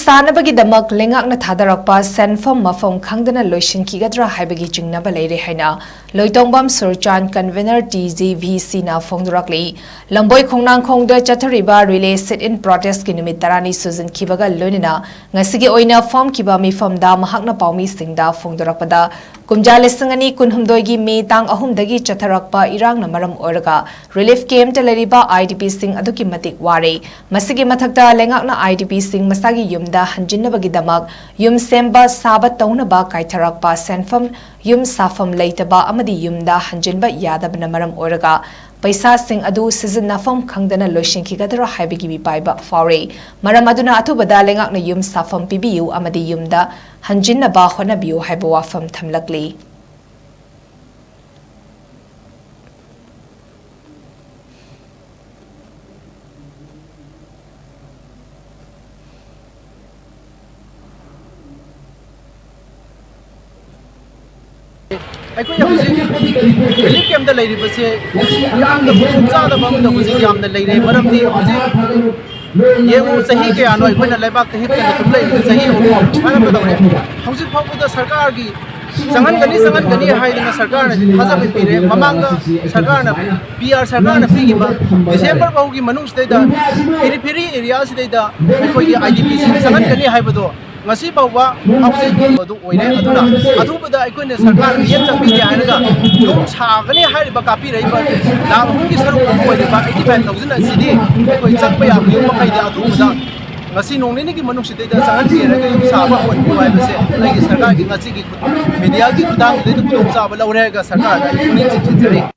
Sanabagidam Leingak Thadharakpa Senfam Mapham Khangdana Loisinkhigadra Haibagi CHINGNABA LEIRE HAINA LOITONGBAM SURCHAND CONVENOR TGVC na PHONGDORAKLI Lamboi Khongnang Khongda Chathariba relay sit-in protest ki numit tarani SURCHAND loinina ngasigi oina form kiba mifamda mahakna paumi singda PHONGDORAKPAda Kumjale Sangani Kunhumdoigi May Tang Ahumdagi Chatharakpa Irang Namaram Oraga Relief Camp Teleriba IDP Sing Aduki Matik Ware Masigi Matakta Leingakna IDP Sing Masagi Yumda Hanjinabagidamak Yum Semba Sabat Taunaba Kaitharakpa Senfam Yum Safam Leitaba Amadi Yumda Hanjinba Yadab Namaram Oraga Paisa Sing Adu Season Mapham Khangdana Loisinkhigadra Haibagi Paiba Faure Maramaduna Atubada Leingakna Yum Safam PBU Amadi Yumda Hanjinaba Honabiu Haibawafam Thamlakli relief camp the lady was a young the yam the lady, but of the Yemu Sahiki and I went a lebak to hit the play with Sahi. How's it pop with the Sarkargi? Sangani Sangani hide in a Sarkana, Hazapire, Mamanga, Sarkana, PR Sarkana, Figima, December Bogi Manus data, Piri areas data, IDP, Sangani Hibado. Masih bahwa housing itu oine aduna adubada aikoine sarkar yem chambi jainaga dum chagani hariba kapi raiba lamhum ki saru oine ba 85000 asidi koi chakpa ya yum makai da adubada ngasi nongni ki manung sidai da sangan piraga yum saba on buai base lagi sarkar ki ngasi ki media ki khudang de khudong saba laurega sarkar da ini chik